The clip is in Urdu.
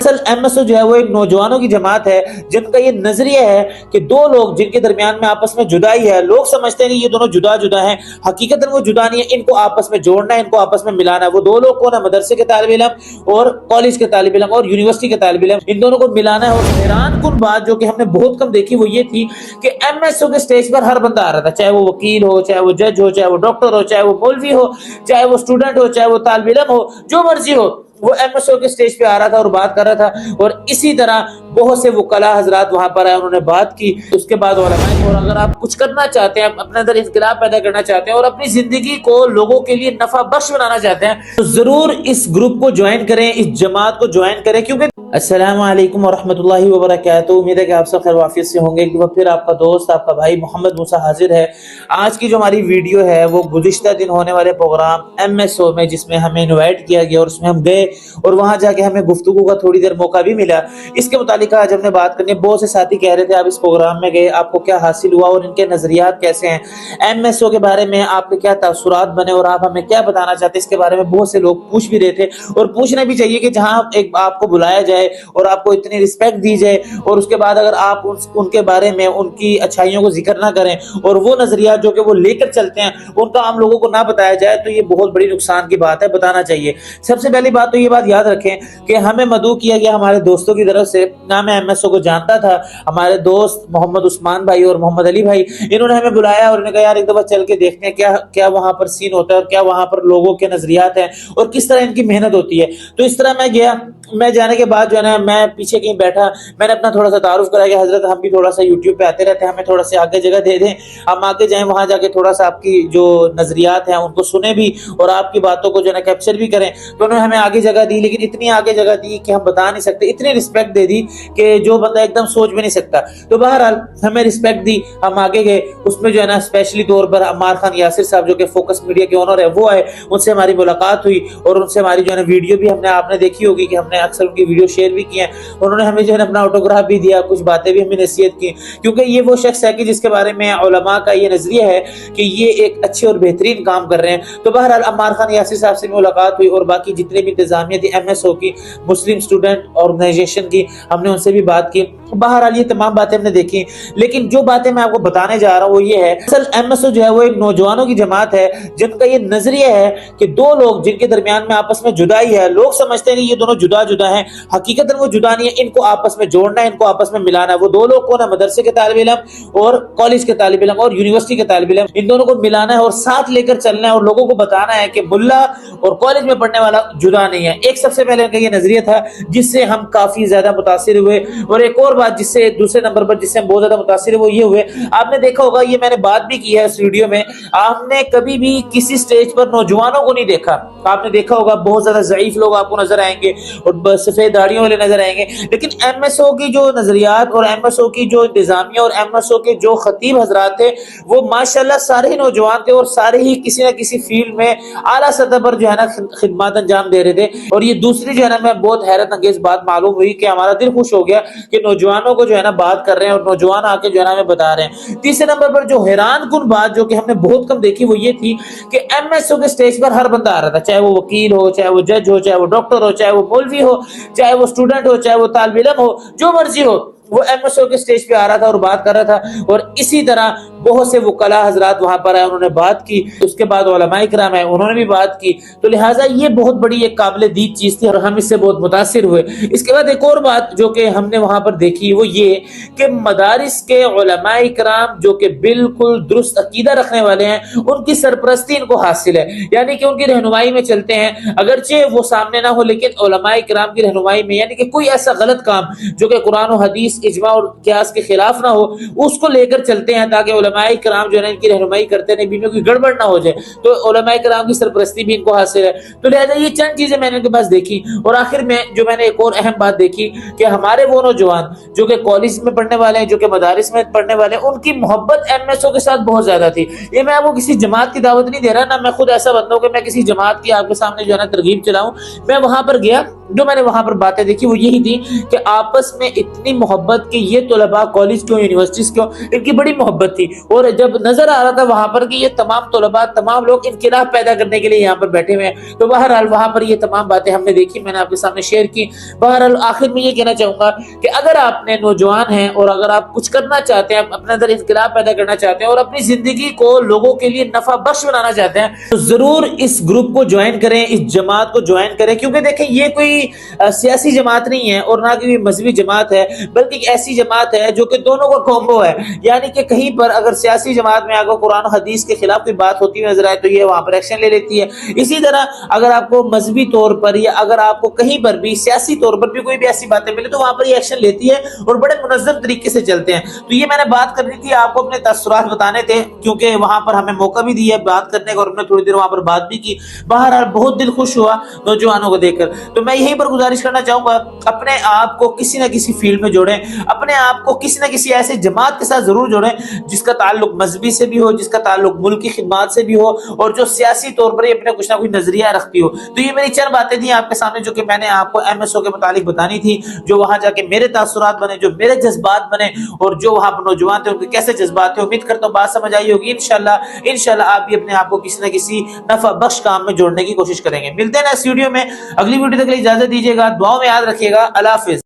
اصل MSO جو ہے وہ ایک نوجوانوں کی جماعت ہے جن کا یہ نظریہ ہے کہ دو لوگ جن کے درمیان میں آپس میں جدائی ہے، لوگ سمجھتے ہیں کہ یہ دونوں جدا جدا ہیں، حقیقت وہ جدا نہیں ہے، ان کو آپس میں جوڑنا ہے، ان کو آپس میں ملانا ہے۔ وہ دو لوگ کون ہے؟ مدرسے کے طالب علم اور کالج کے طالب علم اور یونیورسٹی کے طالب علم، ان دونوں کو ملانا ہے۔ اور حیران کن بات جو کہ ہم نے بہت کم دیکھی وہ یہ تھی کہ MSO کے سٹیج پر ہر بندہ آ رہا تھا، چاہے وہ وکیل ہو، چاہے وہ جج ہو، چاہے وہ ڈاکٹر ہو، چاہے وہ مولوی ہو، چاہے وہ اسٹوڈنٹ ہو، چاہے وہ طالب علم ہو، جو مرضی ہو، وہ MSO کے سٹیج پہ آ رہا تھا اور بات کر رہا تھا۔ اور اسی طرح بہت سے وکلاء حضرات وہاں پر آئے، انہوں نے بات کی۔ اس کے بعد علماء کو، اور اگر آپ کچھ کرنا چاہتے ہیں، اپنے اندر انقلاب پیدا کرنا چاہتے ہیں اور اپنی زندگی کو لوگوں کے لیے نفع بخش بنانا چاہتے ہیں تو ضرور اس گروپ کو جوائن کریں، اس جماعت کو جوائن کریں، کیونکہ السلام علیکم ورحمۃ اللہ وبرکاتہ۔ امید ہے کہ آپ سب خیر وعافیت سے ہوں گے۔ ایک بار پھر آپ کا دوست، آپ کا بھائی محمد موسیٰ حاضر ہے۔ آج کی جو ہماری ویڈیو ہے وہ گزشتہ دن ہونے والے پروگرام MSO میں، جس میں ہمیں انوائٹ کیا گیا اور اس میں ہم گئے اور وہاں جا کے ہمیں گفتگو کا تھوڑی دیر موقع بھی ملا، اس کے متعلق آج ہم نے بات کرنی ہے۔ بہت سے ساتھی کہہ رہے تھے آپ اس پروگرام میں گئے، آپ کو کیا حاصل ہوا اور ان کے نظریات کیسے ہیں، MSO کے بارے میں آپ کے کیا تاثرات بنے اور آپ ہمیں کیا بتانا چاہتے ہیں، اس کے بارے میں بہت سے لوگ پوچھ بھی رہے تھے۔ اور پوچھنا بھی چاہیے کہ جہاں ایک آپ کو بلایا جائے اور آپ کو اتنی رسپیکٹ دی جائے اور اس کے بعد اگر آپ ان کے بارے میں ان کی اچھائیوں کو ذکر نہ کریں اور وہ نظریات جو کہ وہ لے کر چلتے ہیں ان کا عام لوگوں کو نہ بتایا جائے تو یہ بہت بڑی نقصان کی بات ہے، بتانا چاہیے۔ سب سے پہلی بات تو یہ بات یاد رکھیں کہ ہمیں مدعو کیا گیا ہمارے دوستوں کی طرف سے، نہ میں MSO کو جانتا تھا۔ ہمارے دوست محمد عثمان بھائی اور محمد علی بھائی، انہوں نے ہمیں بلایا اور انہوں نے کہا یار ایک دفعہ چل کے دیکھتے ہیں کیا وہاں پر سین ہوتا ہے اور کیا وہاں پر لوگوں کے نظریات ہیں اور کس طرح ان کی محنت ہوتی ہے۔ تو اس طرح میں گیا۔ میں جانے کے بعد جو ہے نا، میں پیچھے کہیں بیٹھا، میں نے اپنا تھوڑا سا تعارف کرایا کہ حضرت ہم بھی تھوڑا سا YouTube پہ آتے رہتے ہیں، ہمیں تھوڑا سا آگے جگہ دے دیں، ہم آگے جائیں، وہاں جا کے تھوڑا سا آپ کی جو نظریات ہیں ان کو سنیں بھی اور آپ کی باتوں کو جو ہے نا کیپچر بھی کریں۔ تو انہوں نے ہمیں آگے جگہ دی، لیکن اتنی آگے جگہ دی کہ ہم بتا نہیں سکتے، اتنی رسپیکٹ دے دی کہ جو بندہ ایک دم سوچ بھی نہیں سکتا۔ تو بہرحال ہمیں رسپیکٹ دی، ہم آگے گئے۔ اس میں جو ہے نا اسپیشلی طور پر عمار خان یاسر صاحب جو کہ فوکس میڈیا کے اونر ہے وہ آئے، ان سے ہماری ملاقات ہوئی اور ان سے ہماری جو ہے نا ویڈیو بھی آپ نے دیکھی ہوگی کہ ہم نے اکثر ان کی ویڈیو شیئر بھی کی ہیں۔ انہوں نے ہمیں جو ہے نا اپنا آٹوگراف بھی دیا، کچھ باتیں بھی ہمیں نصیحت کی، کیونکہ یہ وہ شخص ہے کہ جس کے بارے میں علماء کا یہ نظریہ ہے کہ یہ ایک اچھے اور بہترین کام کر رہے ہیں۔ تو بہرحال عمار خان یاسر صاحب سے ملاقات ہوئی اور باقی جتنے بھی انتظامیہ تھی MSO کی، مسلم اسٹوڈنٹ آرگنائزیشن کی، ہم نے ان سے بھی بات کی۔ بہرحال یہ تمام باتیں ہم نے دیکھی، لیکن جو باتیں میں آپ کو بتانے جا رہا ہوں وہ یہ ہے، اصل MSO جو ہے وہ ایک نوجوانوں کی جماعت ہے جن کا یہ نظریہ ہے کہ دو لوگ جن کے درمیان میں آپس میں جدائی ہے، لوگ سمجھتے ہیں کہ یہ دونوں جدا جدا ہیں، حقیقت وہ جدا نہیں ہے، ان کو آپس میں جوڑنا ہے، ان کو آپس میں ملانا ہے۔ وہ دو لوگ کون ہے؟ مدرسے کے طالب علم اور کالج کے طالب علم اور یونیورسٹی کے طالب علم، ان دونوں کو ملانا ہے اور ساتھ لے کر چلنا ہے اور لوگوں کو بتانا ہے کہ ملا اور کالج میں پڑھنے والا جدا نہیں ہے۔ ایک سب سے پہلے ان کا یہ نظریہ تھا جس سے ہم کافی زیادہ متاثر ہوئے، اور ایک اور بات جس سے دوسرے نمبر پر جس سے ہم بہت زیادہ متاثر ہوئے وہ یہ ہوئے، آپ نے دیکھا ہوگا، یہ میں نے بات بھی کی ہے اس ویڈیو میں، آپ نے کبھی بھی کسی سٹیج پر نوجوانوں کو نہیں دیکھا۔ آپ نے دیکھا ہوگا بہت زیادہ ضعیف لوگ آپ کو نظر آئیں گے اور سفید داڑھیوں والے نظر آئیں گے، لیکن MSO کی جو نظریات اور MSO کی جو انتظامیہ اور MSO کے جو خطیب حضرات تھے وہ ماشاءاللہ سارے ہی نوجوان تھے اور سارے ہی کسی نہ کسی فیلڈ میں اعلیٰ سطح پر جو ہے نا خدمات انجام دے رہے تھے۔ اور یہ دوسری جو ہے نا میں بہت حیرت انگیز بات معلوم ہوئی کہ ہمارا دل خوش ہو گیا کہ نوجوانوں کو جو ہے نا بات کر رہے ہیں اور نوجوان آ کے جو ہے نا ہمیں بتا رہے ہیں۔ تیسرے نمبر پر جو حیران کن بات جو کہ ہم نے بہت کم دیکھی وہ یہ تھی کہ MSO کے سٹیج پر ہر بندہ آ رہا تھا، چاہے وہ وکیل ہو، چاہے وہ جج ہو، چاہے وہ ڈاکٹر ہو، چاہے وہ مولوی ہو، چاہے وہ اسٹوڈنٹ ہو، چاہے وہ طالب علم ہو، جو مرضی ہو، وہ MSO کے سٹیج پہ آ رہا تھا اور بات کر رہا تھا۔ اور اسی طرح بہت سے وکلاء حضرات وہاں پر آئے، انہوں نے بات کی۔ اس کے بعد علماء کرام آئے، انہوں نے بھی بات کی۔ تو لہٰذا یہ بہت بڑی ایک قابل دید چیز تھی اور ہم اس سے بہت متاثر ہوئے۔ اس کے بعد ایک اور بات جو کہ ہم نے وہاں پر دیکھی وہ یہ کہ مدارس کے علماء کرام جو کہ بالکل درست عقیدہ رکھنے والے ہیں، ان کی سرپرستی ان کو حاصل ہے، یعنی کہ ان کی رہنمائی میں چلتے ہیں، اگرچہ وہ سامنے نہ ہو لیکن علماء کرام کی رہنمائی میں، یعنی کہ کوئی ایسا غلط کام جو کہ قرآن و حدیث، اجماع اور قیاس کے خلاف نہ ہو اس کو لے کر چلتے ہیں تاکہ علماء کرام جو ہے ان کی رہنمائی کرتے ہیں، نبی میں کوئی گڑبڑ نہ ہو جائے، تو علماء کرام کی سرپرستی بھی ان کو حاصل ہے۔ تو لہذا یہ چند چیزیں میں نے ان کے پاس دیکھی، اور آخر میں جو میں نے ایک اور اہم بات دیکھی کہ ہمارے وہ نوجوان جو کہ کالج میں پڑھنے والے ہیں، جو کہ مدارس میں پڑھنے والے ہیں، ان کی محبت MSO کے ساتھ بہت زیادہ تھی۔ یہ میں آپ کو کسی جماعت کی دعوت نہیں دے رہا، نہ میں خود ایسا بندہ ہوں کہ میں کسی جماعت کی آپ کے سامنے جو ہے نا ترغیب چلاؤں۔ میں وہاں پر گیا جو میں نے وہاں پر باتیں دیکھی وہ یہی تھی کہ آپس میں اتنی محبت کہ یہ طلباء کالج کیوں یونیورسٹیز کیوں ان کی بڑی محبت تھی، اور جب نظر آ رہا تھا وہاں پر کہ یہ تمام طلباء تمام لوگ انقلاب پیدا کرنے کے لیے یہاں پر بیٹھے ہوئے ہیں، تو بہرحال وہاں پر یہ تمام باتیں ہم نے دیکھی، میں نے آپ کے سامنے شیئر کی۔ بہرحال آخر میں یہ کہنا چاہوں گا کہ اگر آپ نے نوجوان ہیں اور اگر آپ کچھ کرنا چاہتے ہیں، اپنے اندر انقلاب پیدا کرنا چاہتے ہیں اور اپنی زندگی کو لوگوں کے لیے نفع بخش بنانا چاہتے ہیں، تو ضرور اس گروپ کو جوائن کریں، اس جماعت کو جوائن کریں، کیونکہ دیکھیں یہ کوئی سیاسی جماعت نہیں ہے اور نہ کوئی مذہبی جماعت ہے، بلکہ ایک ایسی جماعت ہے جو کہ دونوں کا کومبو ہے، یعنی کہ کہیں پر اگر سیاسی جماعت میں اگر قرآن و حدیث کے خلاف کوئی بات ہوتی ہوئی نظر آئے تو یہ وہاں پر ایکشن لے لیتی ہے، اسی طرح اگر آپ کو مذہبی طور پر یا اگر آپ کو کہیں پر بھی سیاسی طور پر بھی کوئی بھی ایسی باتیں ملے تو وہاں پر یہ ایکشن لیتی ہے اور بڑے منظم طریقے سے چلتے ہیں۔ تو یہ میں نے بات کرنی تھی، آپ کو اپنے تاثرات بتانے تھے، کیونکہ وہاں پر ہمیں موقع بھی دیا بات کرنے کا اور ہم نے تھوڑی دیر وہاں پر بات بھی کی۔ بہرحال بہت دل خوش ہوا نوجوانوں کو دیکھ کر۔ تو میں یہیں پر گزارش کرنا چاہوں گا اپنے آپ کو کسی نہ کسی فیلڈ میں جوڑیں، اپنے آپ کو کسی نہ کسی ایسے جماعت کے ساتھ ضرور جوڑیں جس کا تعلق مذہبی سے بھی ہو، جس کا تعلق ملک کی خدمات سے بھی ہو اور جو سیاسی طور پر اپنے کچھ نہ کچھ نظریہ رکھتی ہو۔ تو یہ میری چند باتیں تھیں آپ کے سامنے جو کہ میں نے آپ کو ایم ایس او کے متعلق بتانی تھی، جو وہاں جا کے میرے تاثرات بنے، جو میرے جذبات بنے اور جو وہاں پر نوجوان تھے ان کے کیسے جذبات تھے۔ امید کرتا ہوں بات سمجھ آئی ہوگی۔ انشاءاللہ آپ بھی اپنے آپ کو کسی نہ کسی نفع بخش کام میں جوڑنے کی کوشش کریں گے۔ ملتے ہیں نا اس ویڈیو میں، اگلی ویڈیو تک کے لیے اجازت دیجیے گا، دعاؤں میں یاد رکھیے گا۔ اللہ حافظ۔